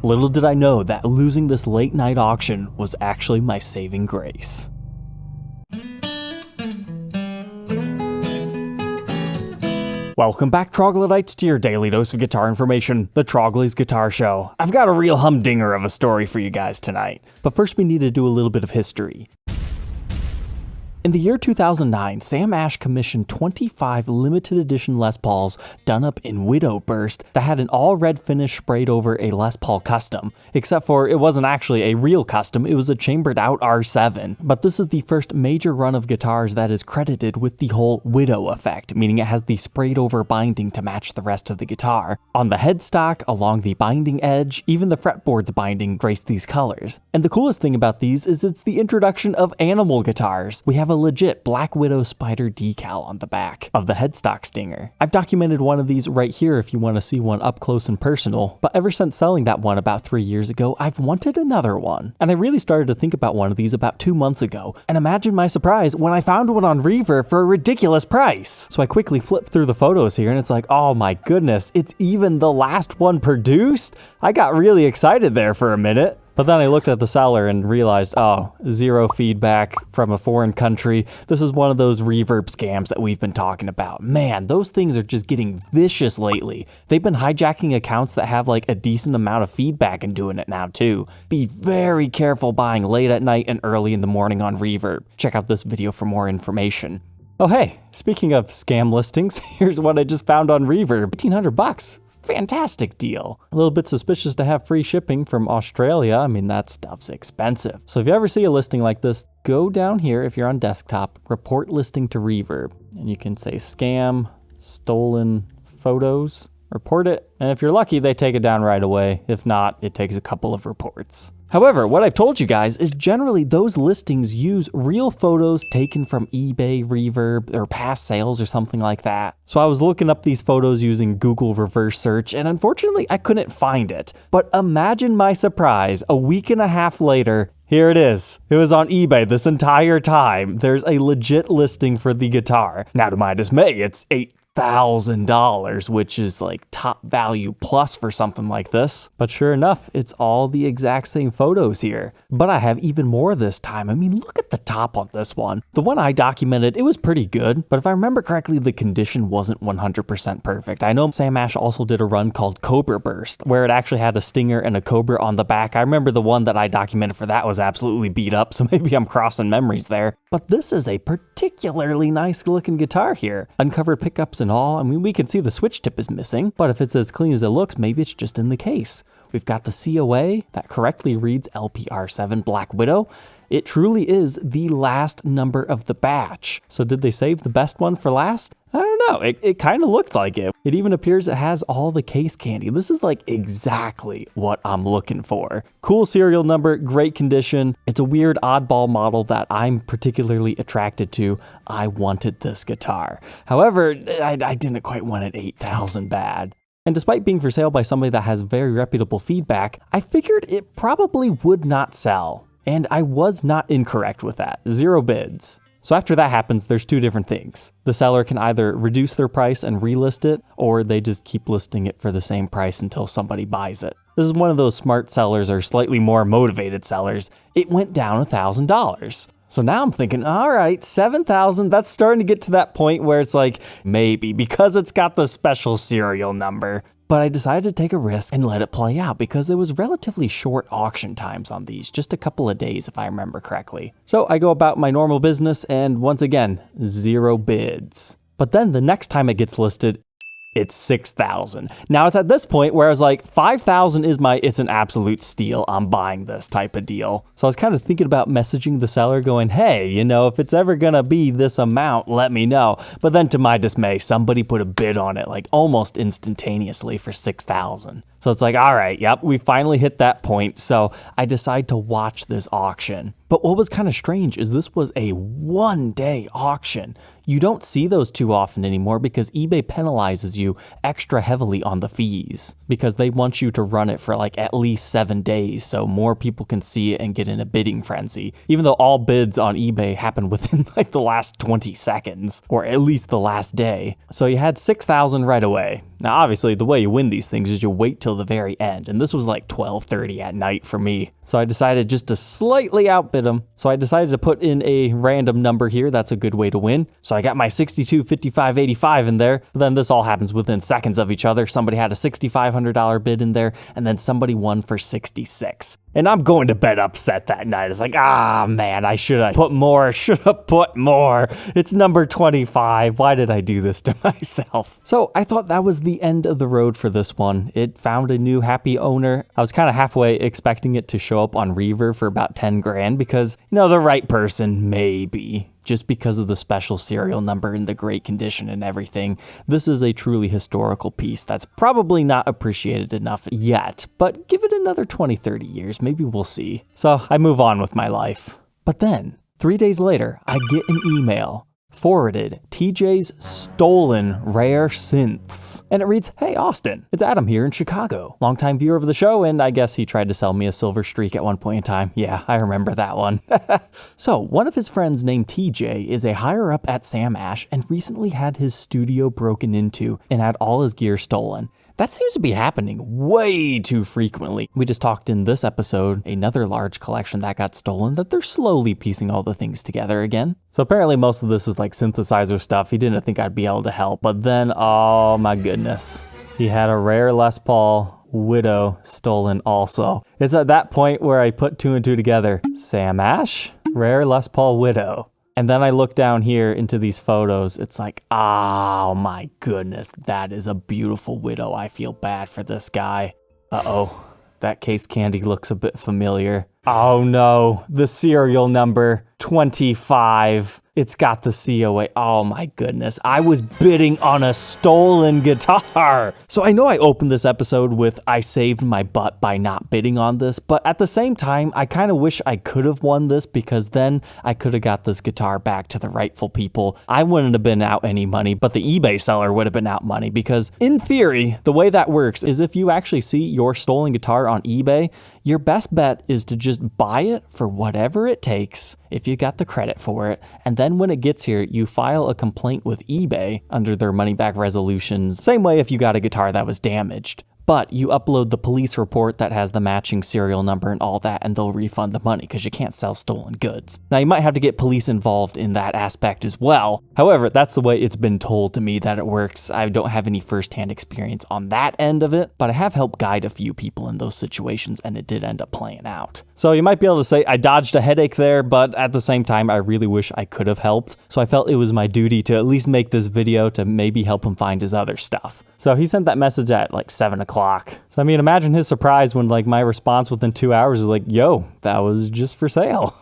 Little did I know that losing this late night auction was actually my saving grace. Welcome back, Troglodytes, to your daily dose of guitar information, the Trogly's Guitar Show. I've got a real humdinger of a story for you guys tonight, but first we need to do a little bit of history. In the year 2009, Sam Ash commissioned 25 limited edition Les Pauls done up in Widow Burst that had an all-red finish sprayed over a Les Paul Custom, except for it wasn't actually a real custom, it was a chambered out R7. But this is the first major run of guitars that is credited with the whole Widow effect, meaning it has the sprayed over binding to match the rest of the guitar. On the headstock, along the binding edge, even the fretboard's binding graced these colors. And the coolest thing about these is it's the introduction of animal guitars. We have a legit Black Widow spider decal on the back of the headstock stinger. I've documented one of these right here if you want to see one up close and personal, but ever since selling that one about 3 years ago, I've wanted another one. And I really started to think about one of these about 2 months ago, and imagine my surprise when I found one on Reverb for a ridiculous price. So I quickly flipped through the photos here and it's like, oh my goodness, it's even the last one produced? I got really excited there for a minute. But then I looked at the seller and realized, oh, zero feedback from a foreign country. This is one of those Reverb scams that we've been talking about. Man, those things are just getting vicious lately. They've been hijacking accounts that have like a decent amount of feedback and doing it now too. Be very careful buying late at night and early in the morning on Reverb. Check out this video for more information. Oh hey, speaking of scam listings, here's one I just found on Reverb. $1,500. Fantastic deal. A little bit suspicious to have free shipping from Australia. I mean, that stuff's expensive. So if you ever see a listing like this, go down here if you're on desktop, report listing to Reverb, and you can say scam, stolen photos, report it, and if you're lucky, they take it down right away. If not, it takes a couple of reports. However, what I've told you guys is generally those listings use real photos taken from eBay, Reverb, or past sales or something like that. So I was looking up these photos using Google reverse search, and unfortunately I couldn't find it. But imagine my surprise, a week and a half later, here it is. It was on eBay this entire time. There's a legit listing for the guitar. Now to my dismay, it's $8,000, which is like top value plus for something like this. But sure enough, it's all the exact same photos here. But I have even more this time. I mean, look at the top on this one. The one I documented, it was pretty good, but if I remember correctly, the condition wasn't 100% perfect. I know Sam Ash also did a run called Cobra Burst, where it actually had a stinger and a Cobra on the back. I remember the one that I documented for that was absolutely beat up, so maybe I'm crossing memories there. But this is a particularly nice looking guitar here. Uncovered pickups and all. I mean, we can see the switch tip is missing, but if it's as clean as it looks, maybe it's just in the case. We've got the COA that correctly reads LPR7 Black Widow. It truly is the last number of the batch. So did they save the best one for last? I don't know. It kind of looked like it. It even appears it has all the case candy. This is like exactly what I'm looking for. Cool serial number, great condition. It's a weird oddball model that I'm particularly attracted to. I wanted this guitar. However, I didn't quite want it $8,000 bad. And despite being for sale by somebody that has very reputable feedback, I figured it probably would not sell. And I was not incorrect with that. 0 bids. So after that happens, there's 2 different things. The seller can either reduce their price and relist it, or they just keep listing it for the same price until somebody buys it. This is one of those smart sellers or slightly more motivated sellers. It went down $1,000. So now I'm thinking, all right, $7,000, that's starting to get to that point where it's like, maybe, because it's got the special serial number. But I decided to take a risk and let it play out because there was relatively short auction times on these, just a couple of days if I remember correctly. So I go about my normal business and once again, 0 bids. But then the next time it gets listed, it's $6,000. Now it's at this point where I was like, $5,000 is it's an absolute steal. I'm buying this type of deal. So I was kind of thinking about messaging the seller going, hey, you know, if it's ever gonna be this amount, let me know. But then to my dismay, somebody put a bid on it like almost instantaneously for $6,000. So it's like, all right, yep, we finally hit that point. So I decide to watch this auction. But what was kind of strange is this was a 1-day auction. You don't see those too often anymore because eBay penalizes you extra heavily on the fees because they want you to run it for like at least 7 days so more people can see it and get in a bidding frenzy. Even though all bids on eBay happen within like the last 20 seconds or at least the last day. So you had $6,000 right away. Now, obviously, the way you win these things is you wait till the very end, and this was like 12:30 at night for me. So I decided just to slightly outbid him. So I decided to put in a random number here. That's a good way to win. So I got my 62, 55, 85 in there. But then this all happens within seconds of each other. Somebody had a $6,500 bid in there, and then somebody won for 66. And I'm going to bed upset that night. It's like, man, I should have put more, It's number 25. Why did I do this to myself? So I thought that was the end of the road for this one. It found a new happy owner. I was kind of halfway expecting it to show up on Reverb for about 10 grand because, the right person, maybe. Just because of the special serial number and the great condition and everything. This is a truly historical piece that's probably not appreciated enough yet, but give it another 20, 30 years, maybe we'll see. So I move on with my life. But then, 3 days later, I get an email forwarded TJ's stolen rare synths. And it reads, "Hey Austin, it's Adam here in Chicago. Longtime viewer of the show, and I guess he tried to sell me a silver streak at one point in time. Yeah, I remember that one." So, one of his friends named TJ is a higher up at Sam Ash and recently had his studio broken into and had all his gear stolen. That seems to be happening way too frequently. We just talked in this episode, another large collection that got stolen, that they're slowly piecing all the things together again. So apparently most of this is like synthesizer stuff. He didn't think I'd be able to help, but then, oh my goodness. He had a rare Les Paul Widow stolen also. It's at that point where I put two and two together. Sam Ash, rare Les Paul Widow. And then I look down here into these photos. It's like, oh my goodness, that is a beautiful Widow. I feel bad for this guy. Uh-oh, that case candy looks a bit familiar. Oh no, the serial number 25. It's got the COA. Oh my goodness. I was bidding on a stolen guitar. So I know I opened this episode with I saved my butt by not bidding on this, but at the same time, I kind of wish I could have won this because then I could have got this guitar back to the rightful people. I wouldn't have been out any money, but the eBay seller would have been out money because in theory, the way that works is if you actually see your stolen guitar on eBay, your best bet is to just buy it for whatever it takes if you got the credit for it. And then when it gets here, you file a complaint with eBay under their money back resolutions. Same way if you got a guitar that was damaged. But you upload the police report that has the matching serial number and all that, and they'll refund the money because you can't sell stolen goods. Now, you might have to get police involved in that aspect as well. However, that's the way it's been told to me that it works. I don't have any firsthand experience on that end of it, but I have helped guide a few people in those situations, and it did end up playing out. So you might be able to say I dodged a headache there, but at the same time, I really wish I could have helped. So I felt it was my duty to at least make this video to maybe help him find his other stuff. So he sent that message at like 7 o'clock. So I mean, imagine his surprise when like my response within 2 hours is like, yo, that was just for sale.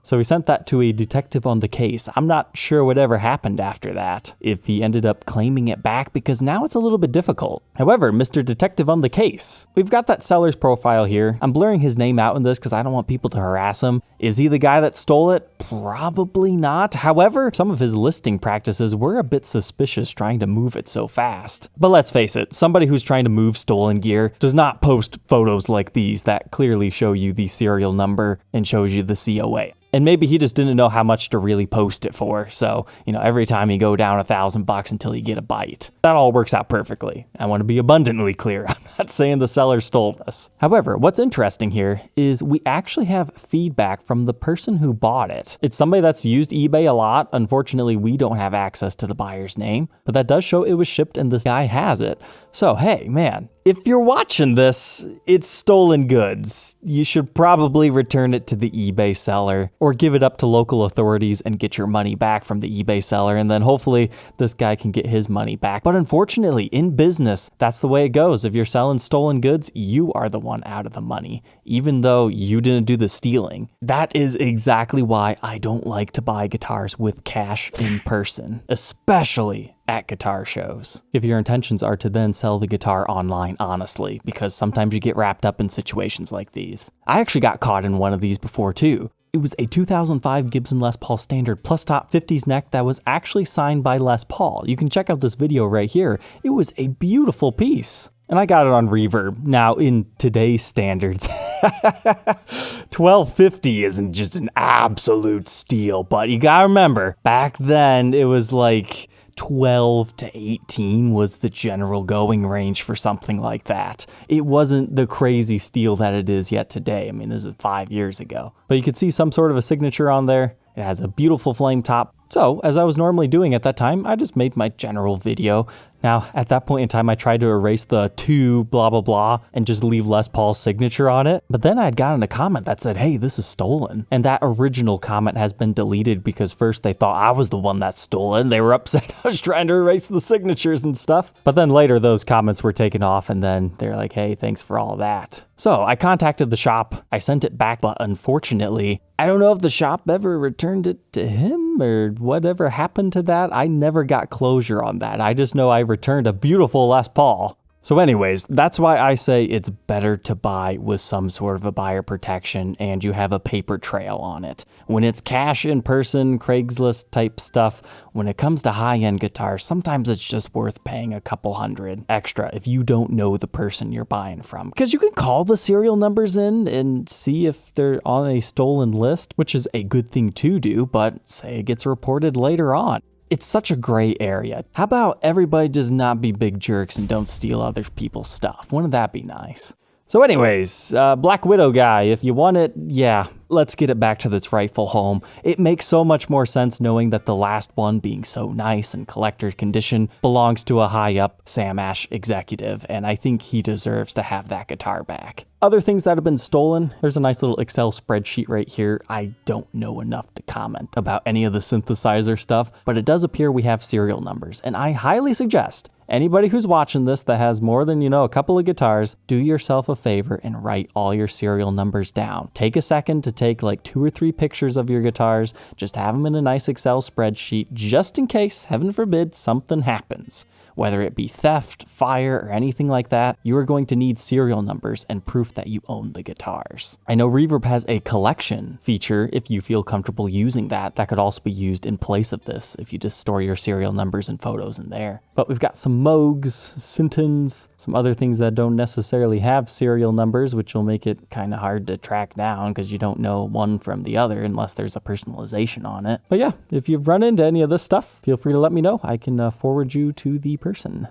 So he sent that to a detective on the case. I'm not sure whatever happened after that, if he ended up claiming it back, because now it's a little bit difficult. However, Mr. Detective on the case, we've got that seller's profile here. I'm blurring his name out in this because I don't want people to harass him. Is he the guy that stole it? Probably not. However, some of his listing practices were a bit suspicious trying to move it so fast. But let's face it, somebody who's trying to move stolen gear does not post photos like these that clearly show you the serial number and shows you the COA. And maybe he just didn't know how much to really post it for. So, every time you go down $1,000 until you get a bite. That all works out perfectly. I want to be abundantly clear. I'm not saying the seller stole this. However, what's interesting here is we actually have feedback from the person who bought it. It's somebody that's used eBay a lot. Unfortunately, we don't have access to the buyer's name, but that does show it was shipped and this guy has it. So, hey, man, if you're watching this, it's stolen goods. You should probably return it to the eBay seller or give it up to local authorities and get your money back from the eBay seller, and then hopefully this guy can get his money back. But unfortunately, in business, that's the way it goes. If you're selling stolen goods, you are the one out of the money, even though you didn't do the stealing. That is exactly why I don't like to buy guitars with cash in person, especially at guitar shows. If your intentions are to then sell the guitar online, honestly, because sometimes you get wrapped up in situations like these. I actually got caught in one of these before too. It was a 2005 Gibson Les Paul Standard plus top 50s neck that was actually signed by Les Paul. You can check out this video right here. It was a beautiful piece. And I got it on Reverb. Now, in today's standards, 1250 isn't just an absolute steal, but you gotta remember, back then it was like 12 to 18 was the general going range for something like that. It wasn't the crazy steel that it is yet today. I mean, this is 5 years ago. But you could see some sort of a signature on there. It has a beautiful flame top. So, as I was normally doing at that time, I just made my general video. Now, at that point in time, I tried to erase the to blah blah blah and just leave Les Paul's signature on it. But then I'd gotten a comment that said, hey, this is stolen. And that original comment has been deleted because first they thought I was the one that stole it and they were upset I was trying to erase the signatures and stuff. But then later those comments were taken off and then they're like, hey, thanks for all that. So I contacted the shop, I sent it back, but unfortunately, I don't know if the shop ever returned it to him or whatever happened to that. I never got closure on that. I just know I returned a beautiful Les Paul. So anyways, that's why I say it's better to buy with some sort of a buyer protection and you have a paper trail on it. When it's cash in person, Craigslist type stuff, when it comes to high-end guitars, sometimes it's just worth paying a couple $100 extra if you don't know the person you're buying from. Because you can call the serial numbers in and see if they're on a stolen list, which is a good thing to do, but say it gets reported later on. It's such a gray area. How about everybody just not be big jerks and don't steal other people's stuff? Wouldn't that be nice? So anyways, Black Widow guy, if you want it, yeah, let's get it back to its rightful home. It makes so much more sense knowing that the last one, being so nice and collector condition, belongs to a high-up Sam Ash executive, and I think he deserves to have that guitar back. Other things that have been stolen, there's a nice little Excel spreadsheet right here. I don't know enough to comment about any of the synthesizer stuff, but it does appear we have serial numbers, and I highly suggest anybody who's watching this that has more than, a couple of guitars, do yourself a favor and write all your serial numbers down. Take a second to take like 2 or 3 pictures of your guitars, just have them in a nice Excel spreadsheet, just in case, heaven forbid, something happens. Whether it be theft, fire, or anything like that, you are going to need serial numbers and proof that you own the guitars. I know Reverb has a collection feature if you feel comfortable using that. That could also be used in place of this if you just store your serial numbers and photos in there. But we've got some Moogs, Syntons, some other things that don't necessarily have serial numbers, which will make it kind of hard to track down because you don't know one from the other unless there's a personalization on it. But yeah, if you've run into any of this stuff, feel free to let me know. I can forward you to the person.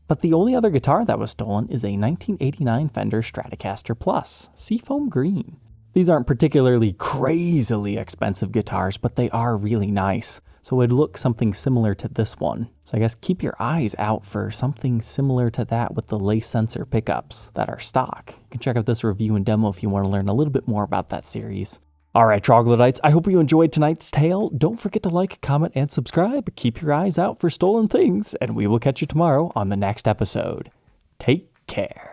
But the only other guitar that was stolen is a 1989 Fender Stratocaster Plus, Seafoam Green. These aren't particularly crazily expensive guitars, but they are really nice. So it'd look something similar to this one. So I guess keep your eyes out for something similar to that with the lace sensor pickups that are stock. You can check out this review and demo if you want to learn a little bit more about that series. Alright, Troglodytes, I hope you enjoyed tonight's tale. Don't forget to like, comment, and subscribe. Keep your eyes out for stolen things, and we will catch you tomorrow on the next episode. Take care.